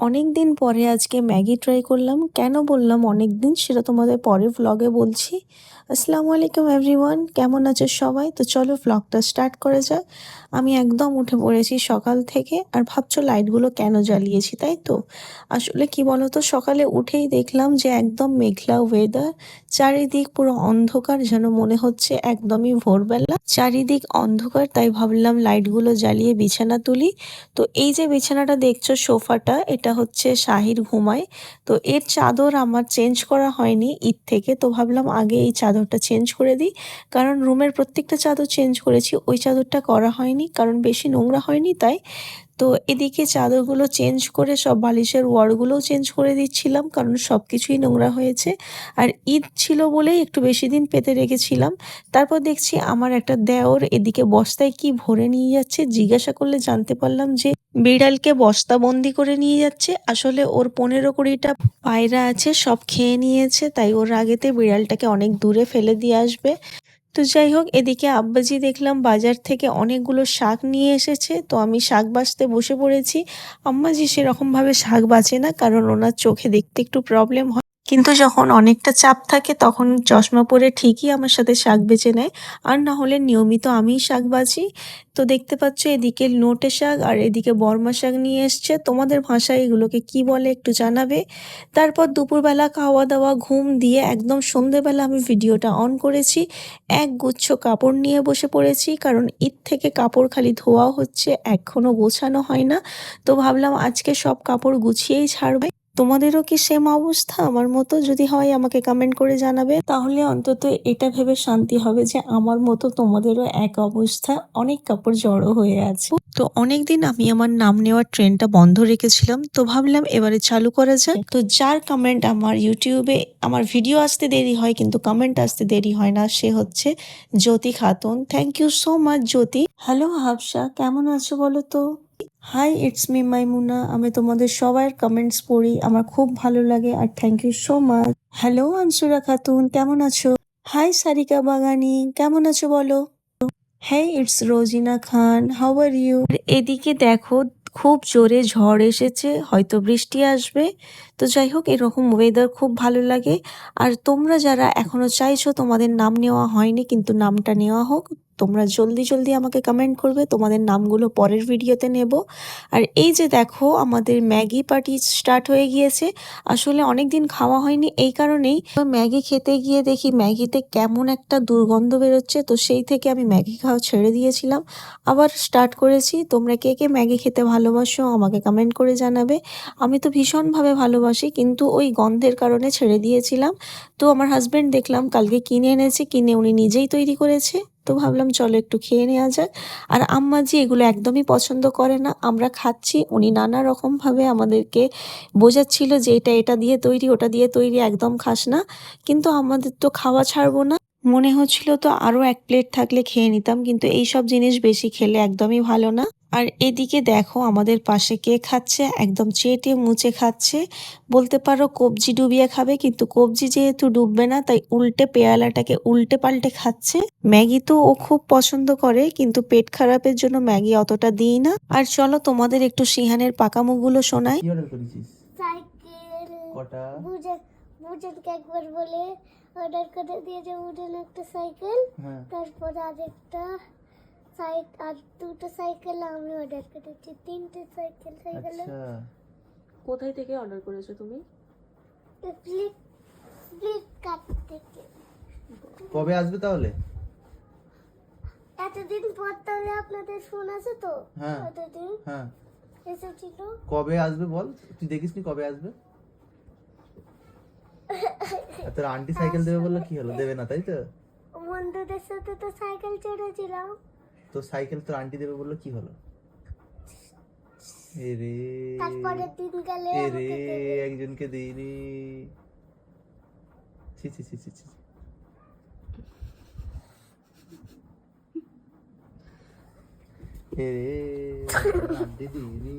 অনেক দিন পরে আজকে ম্যাগি ট্রাই করলাম। কেন বললাম অনেক দিন সেটা তোমাদের পরের ভ্লগে বলছি। আসসালামু আলাইকুম এভরিওয়ান, কেমন আছো সবাই? তো চলো ভ্লগটা স্টার্ট করা যাক। আমি একদম উঠে পড়েছি সকাল থেকে, আর ভাবছো লাইটগুলো কেন জ্বালিয়েছি, তাই তো? আসলে কি বলতো, সকালে উঠেই দেখলাম যে একদম মেঘলা ওয়েদার, চারিদিক পুরো অন্ধকার, যেন মনে হচ্ছে একদমই ভোরবেলা। চারিদিক অন্ধকার, তাই ভাবলাম লাইটগুলো জ্বালিয়ে বিছানা তুলি। তো এই যে বিছানাটা দেখছো, সোফাটা, এটা হচ্ছে শাহির ঘুমায়। তো এর চাদর আমার চেঞ্জ করা হয়নি ঈদ থেকে, তো ভাবলাম আগে এই চাদরটা চেঞ্জ করে দিই। কারণ রুমের প্রত্যেকটা চাদর চেঞ্জ করেছি, ওই চাদরটা করা হয়নি কারণ বেশি নোংরা হয়নি তাই। তো এদিকে চাদরগুলো চেঞ্জ করে সব বালিশের ওয়ারগুলোও চেঞ্জ করে দিচ্ছিলাম, কারণ সব কিছুই নোংরা হয়েছে। আর ঈদ ছিল বলেই একটু বেশি দিন পেতে রেখেছিলাম। তারপর দেখছি আমার একটা দেওর এদিকে বস্তায় কি ভরে নিয়ে যাচ্ছে, জিজ্ঞাসা করলে জানতে পারলাম যে বিড়ালকে বস্তাবন্দি করে নিয়ে যাচ্ছে। আসলে ওর 15-20টা পায়রা আছে, সব খেয়ে নিয়েছে, তাই ওর আগেতে বিড়ালটাকে অনেক দূরে ফেলে দিয়ে আসবে। তো যাই হোক, এদিকে আব্বাজি দেখলাম বাজার থেকে অনেকগুলো শাক নিয়ে এসেছে, তো আমি শাক বাছতে বসে পড়েছি। আম্মাজি সেরকমভাবে শাক বাছে না, কারণ ওনার চোখে দেখতে একটু প্রবলেম হয়, কিন্তু যখন অনেকটা চাপ থাকে তখন চশমা পরে ঠিকই আমার সাথে শাক বেছে নেয়। আর না হলে নিয়মিত আমিই শাক বাছি। তো দেখতে পাচ্ছ এদিকে নোটে শাক আর এদিকে বর্মা শাক নিয়ে এসছে। তোমাদের ভাষায় এগুলোকে কি বলে একটু জানাবে। তারপর দুপুরবেলা খাওয়া দাওয়া, ঘুম দিয়ে একদম সন্ধেবেলা আমি ভিডিওটা অন করেছি। এক গুচ্ছ কাপড় নিয়ে বসে পড়েছি, কারণ ঈদ থেকে কাপড় খালি ধোয়া হচ্ছে, এখনো গোছানো হয় না। তো ভাবলাম আজকে সব কাপড় গুছিয়েই ছাড়বে। তোমাদেরও কি সেম অবস্থা আমার মতো? যদি হয় আমাকে কমেন্ট করে জানাবে, তাহলে অন্তত এটা ভেবে শান্তি হবে যে আমার মতো তোমাদেরও এক অবস্থা, অনেক কাপড় জড়ো হয়ে আছে। তো অনেকদিন আমি আমার নাম নেওয়ার ট্রেনটা বন্ধ রেখেছিলাম, তো ভাবলাম এবারে চালু করা যাক। তো যার কমেন্ট আমার ইউটিউবে, আমার ভিডিও আসতে দেরি হয় কিন্তু কমেন্ট আসতে দেরি হয় না, সে হচ্ছে Jyoti Khatun. Thank you so much Jyoti. Hello Hafsa, কেমন আছো বলো তো? Hi, it's me Maimuna. আমি তোমাদের সবার কমেন্টস পড়ি, আমার খুব ভালো লাগে, আর thank you so much. Hello Ansura Khatun, কেমন আছো? হাই সারিকা বাগানি, কেমন আছো বলো? Hey, it's Rozina Khan, how are you? এদিকে দেখো, খুব জোরে ঝড় এসেছে, হয়তো বৃষ্টি আসবে। তো যাই হোক, এরকম ওয়েদার খুব ভালো লাগে। আর তোমরা যারা এখনো চাইছো তোমাদের নাম নেওয়া হয়নি কিন্তু নামটা নেওয়া হোক, তোমরা জলদি জলদি আমাকে কমেন্ট করবে, তোমাদের নামগুলো পরের ভিডিওতে নেব। আর এই যে দেখো, আমাদের ম্যাগি পার্টি স্টার্ট হয়ে গিয়েছে। আসলে অনেক দিন খাওয়া হয়নি, এই কারণেই তো ম্যাগি খেতে গিয়ে দেখি ম্যাগিতে কেমন একটা দুর্গন্ধ বেরোচ্ছে, তো সেই থেকে আমি ম্যাগি খাওয়া ছেড়ে দিয়েছিলাম, আবার স্টার্ট করেছি। তোমরা কে কে ম্যাগি খেতে ভালোবাসো আমাকে কমেন্ট করে জানাবে। আমি তো ভীষণভাবে ভালোবাসি, কিন্তু ওই গন্ধের কারণে ছেড়ে দিয়েছিলাম। তো আমার হাজবেন্ড দেখলাম কালকে কিনে এনেছে, কিনে উনি নিজেই তৈরি করেছে। তো ভাবলাম চলো একটু খেয়ে নেওয়া যাক। আর আম্মাজি এগুলো একদমই পছন্দ করে না, আমরা খাচ্ছি, উনি নানা রকম ভাবে আমাদেরকে বোঝাচ্ছিল যে এটা এটা দিয়ে তৈরি, ওটা দিয়ে তৈরি, একদম খাস না। কিন্তু আমাদের তো খাওয়া ছাড়বো না, মনে হচ্ছিল তো আরো এক প্লেট থাকলে খেয়ে নিতাম, কিন্তু এইসব জিনিস বেশি খেলে একদমই ভালো না। আর এদিকে দেখো আমাদের পাশে কে খাচ্ছে, একদম চেটে মুচে খাচ্ছে। বলতে পারো কবজি ডুবিয়ে খাবে, কিন্তু কবজি যেহেতু ডুববে না তাই উল্টে পেয়ালাটাকে উল্টে পাল্টে খাচ্ছে। ম্যাগি তো ও খুব পছন্দ করে, কিন্তু পেট খারাপের জন্য ম্যাগি অতটা দিই না। আর চলো তোমাদের একটু সিহানের পাকামুগুলো শোনাই। কি অর্ডার করেছিস? সাইকেল। কটা? বুঝেনকে একবার বলে অর্ডার করে দিয়েছে, বুঝেন একটা সাইকেল, তারপরে আরেকটা আর দুটো সাইকেল আমি অর্ডার করেছি, তিনটে সাইকেল। আচ্ছা, কোথায় থেকে অর্ডার করেছো তুমি? ফ্লিপকার্ট থেকে। কবে আসবে তাহলে? এতদিন পর তাহলে আপনাদের ফোন আছে তো? হ্যাঁ, এতদিন হ্যাঁ এসেছিল। কবে আসবে বল, তুই দেখিসনি কবে আসবে? তোর আন্টি সাইকেল দেবে বললো, কি হলো, দেবে না তাই তো? বন্ধুদের সাথে তো সাইকেল চড়েছিলাম। তো সাইকেল তোর আন্টি দেবে বললো, কি হলো? এরে, তারপরের দিন গেলে এরে একজনকে দেইনি। ছি ছি ছি ছি ছি। এরে আন্টি দিইনি।